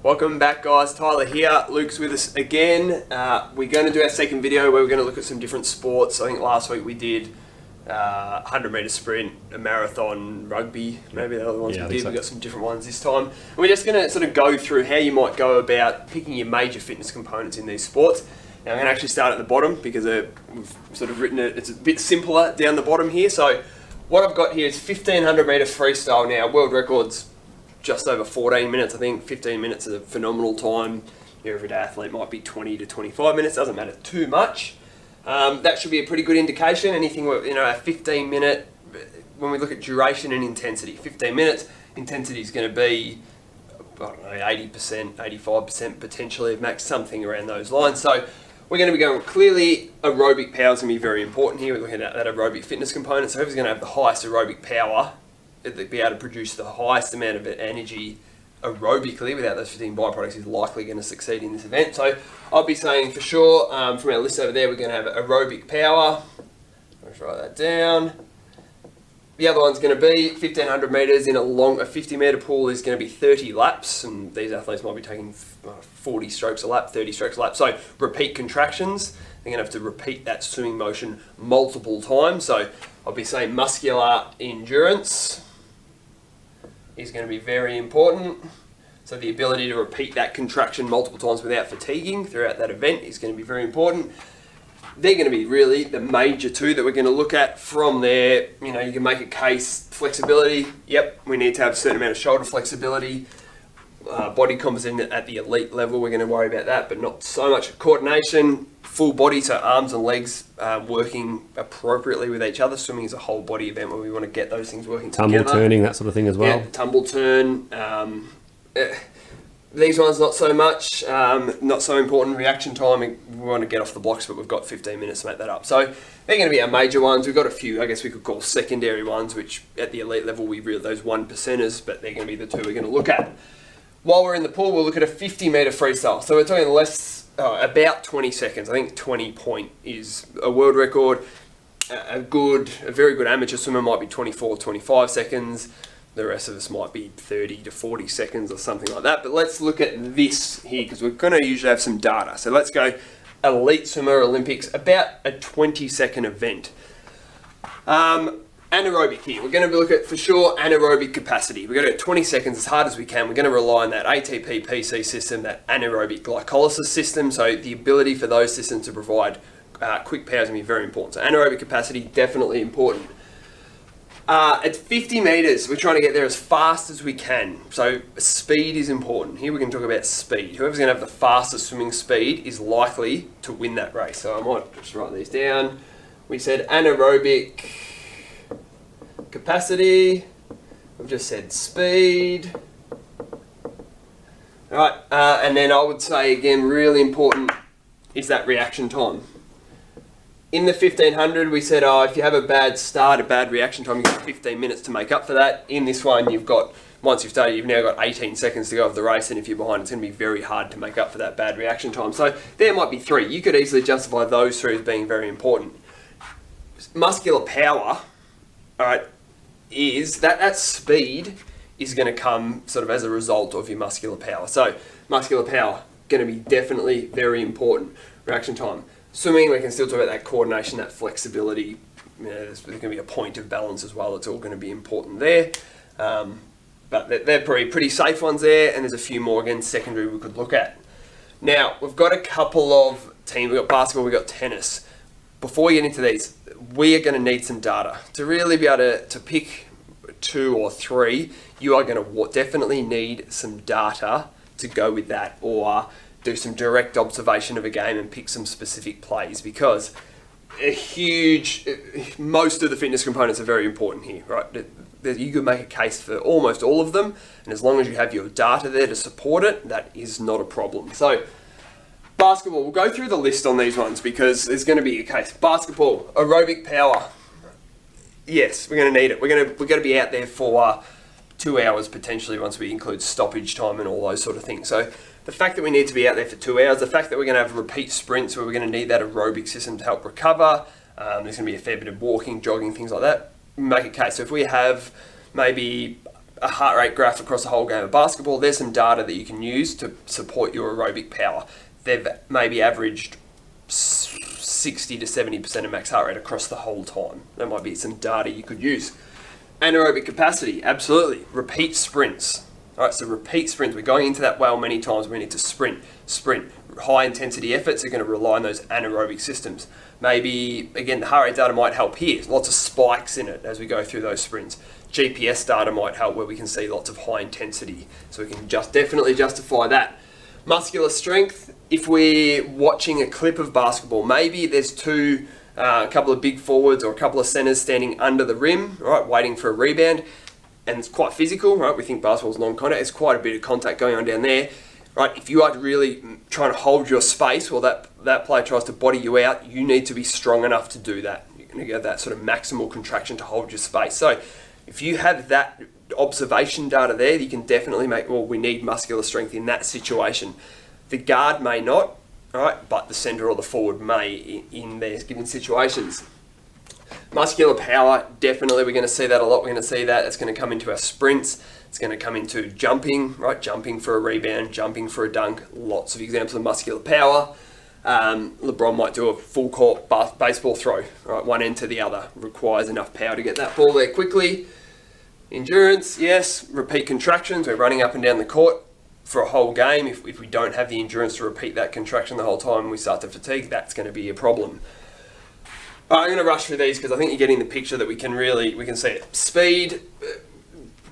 Welcome back, guys. Tyler here. Luke's with us again. We're going to do our second video where we're going to look at some different sports. I think last week we did 100 metre sprint, a marathon, rugby, maybe the other ones we did. So. We've got some different ones this time. And we're just going to sort of go through how you might go about picking your major fitness components in these sports. Now I'm going to actually start at the bottom because we've sort of written it, it's a bit simpler down the bottom here. So what I've got here is 1500 metre freestyle now, world records. Just over 14 minutes. I think 15 minutes is a phenomenal time. Your everyday athlete might be 20 to 25 minutes. Doesn't matter too much. That should be a pretty good indication. Anything with, a 15 minute, when we look at duration and intensity, 15 minutes, intensity is going to be, 80%, 85% potentially of max, something around those lines. So we're going to be going clearly, aerobic power is going to be very important here. We're looking at that aerobic fitness component. So whoever's going to have the highest aerobic power, be able to produce the highest amount of energy aerobically without those 15 byproducts is likely going to succeed in this event. So I'll be saying for sure, from our list over there, we're going to have aerobic power. Let's write that down. The other one's going to be 1500 metres in a 50 metre pool is going to be 30 laps, and these athletes might be taking 40 strokes a lap, 30 strokes a lap. So repeat contractions. They're going to have to repeat that swimming motion multiple times. So I'll be saying muscular endurance is going to be very important. So the ability to repeat that contraction multiple times without fatiguing throughout that event is going to be very important. They're going to be really the major two that we're going to look at. From there, you can make a case. Flexibility, yep, we need to have a certain amount of shoulder flexibility. Body composition at the elite level, we're going to worry about that, but not so much. Coordination, full body, so arms and legs working appropriately with each other. Swimming is a whole body event where we want to get those things working together. Tumble turning, that sort of thing as well. Yeah, tumble turn. These ones not so much, not so important. Reaction time, we want to get off the blocks, but we've got 15 minutes to make that up. So they're going to be our major ones. We've got a few, I guess we could call secondary ones, which at the elite level we really those 1%ers, but they're going to be the two we're going to look at. While we're in the pool, we'll look at a 50 metre freestyle. So we're talking about 20 seconds. I think 20 point is a world record. A very good amateur swimmer might be 24, 25 seconds. The rest of us might be 30 to 40 seconds or something like that. But let's look at this here because we're going to usually have some data. So let's go elite swimmer Olympics, about a 20-second event. Anaerobic here. We're going to look at, for sure, anaerobic capacity. We're going to go 20 seconds as hard as we can. We're going to rely on that ATP PC system, that anaerobic glycolysis system. So the ability for those systems to provide quick power is going to be very important. So anaerobic capacity, definitely important. At 50 metres, we're trying to get there as fast as we can. So speed is important. Here we can talk about speed. Whoever's going to have the fastest swimming speed is likely to win that race. So I might just write these down. We said anaerobic capacity, we've just said speed. All right, and then I would say again, really important is that reaction time. In the 1500, we said, if you have a bad start, a bad reaction time, you've got 15 minutes to make up for that. In this one, once you've started, you've now got 18 seconds to go of the race, and if you're behind, it's going to be very hard to make up for that bad reaction time. So there might be three. You could easily justify those three as being very important. Muscular power, all right, is that speed is going to come sort of as a result of your muscular power. So muscular power, going to be definitely very important. Reaction time. Swimming, we can still talk about that coordination, that flexibility. There's going to be a point of balance as well. It's all going to be important there. But they're pretty safe ones there, and there's a few more, again, secondary we could look at. Now, we've got a couple of teams. We've got basketball, we've got tennis. Before we get into these, we are going to need some data. To really be able to pick two or three, you are going to definitely need some data to go with that, or do some direct observation of a game and pick some specific plays, because most of the fitness components are very important here, right? You could make a case for almost all of them, and as long as you have your data there to support it, that is not a problem. So basketball, we'll go through the list on these ones because there's going to be a case. Basketball, aerobic power. Yes, we're going to need it. We're going to be out there for 2 hours potentially once we include stoppage time and all those sort of things. So the fact that we need to be out there for 2 hours, the fact that we're going to have repeat sprints where we're going to need that aerobic system to help recover, there's going to be a fair bit of walking, jogging, things like that, make a case. So if we have maybe a heart rate graph across the whole game of basketball, there's some data that you can use to support your aerobic power. They've maybe averaged 60 to 70% of max heart rate across the whole time. That might be some data you could use. Anaerobic capacity, absolutely. Repeat sprints. All right, so repeat sprints. We're going into that well many times. We need to sprint. High intensity efforts are going to rely on those anaerobic systems. Maybe, again, the heart rate data might help here. Lots of spikes in it as we go through those sprints. GPS data might help where we can see lots of high intensity. So we can just definitely justify that. Muscular strength, if we're watching a clip of basketball, maybe there's a couple of big forwards or a couple of centers standing under the rim, right, waiting for a rebound, and it's quite physical, right? We think basketball's non-contact. There's quite a bit of contact going on down there, right? If you are really trying to hold your space, or that player tries to body you out, you need to be strong enough to do that. You're going to get that sort of maximal contraction to hold your space. So if you have that observation data there, you can definitely we need muscular strength in that situation. The guard may not, right, but the center or the forward may in these given situations. Muscular power, definitely we're going to see that a lot. We're going to see that. It's going to come into our sprints. It's going to come into jumping, right? Jumping for a rebound, jumping for a dunk. Lots of examples of muscular power. LeBron might do a full court baseball throw, right? One end to the other. Requires enough power to get that ball there quickly. Endurance, yes. Repeat contractions. We're running up and down the court for a whole game. If we don't have the endurance to repeat that contraction the whole time and we start to fatigue, that's going to be a problem. All right, I'm going to rush through these because I think you're getting the picture that we can see it. Speed,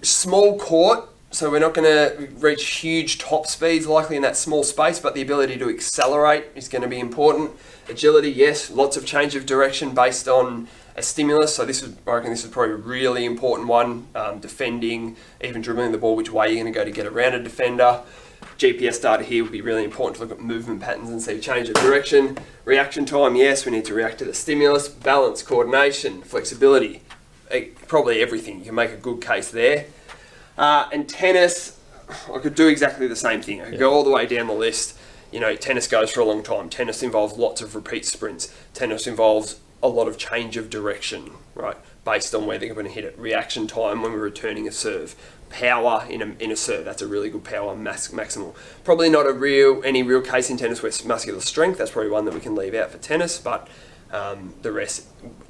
small court, so we're not going to reach huge top speeds likely in that small space, but the ability to accelerate is going to be important. Agility, yes, lots of change of direction based on a stimulus. So I reckon this is probably a really important one. Defending, even dribbling the ball, which way you're going to go to get around a defender. GPS data here would be really important to look at movement patterns and see change of direction. Reaction time, yes, we need to react to the stimulus. Balance, coordination, flexibility, probably everything. You can make a good case there. And tennis, I could do exactly the same thing. I could go all the way down the list. Tennis goes for a long time. Tennis involves lots of repeat sprints. Tennis involves a lot of change of direction, right, based on where they're going to hit it. Reaction time when we're returning a serve. Power in a serve, that's a really good power maximal. Probably not any real case in tennis where it's muscular strength. That's probably one that we can leave out for tennis, but the rest.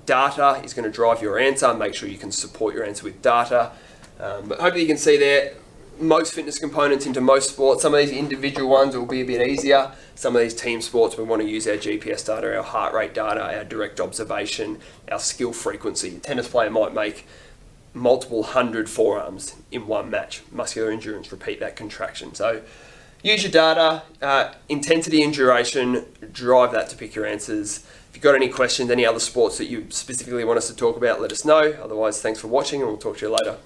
Data is going to drive your answer. Make sure you can support your answer with data. But hopefully you can see there, most fitness components into most sports. Some of these individual ones will be a bit easier. Some of these team sports, we want to use our GPS data, our heart rate data, our direct observation, our skill frequency. A tennis player might make multiple 100 forearms in one match. Muscular endurance, repeat that contraction. So use your data, intensity and duration, drive that to pick your answers. If you've got any questions, any other sports that you specifically want us to talk about, let us know. Otherwise, thanks for watching and we'll talk to you later.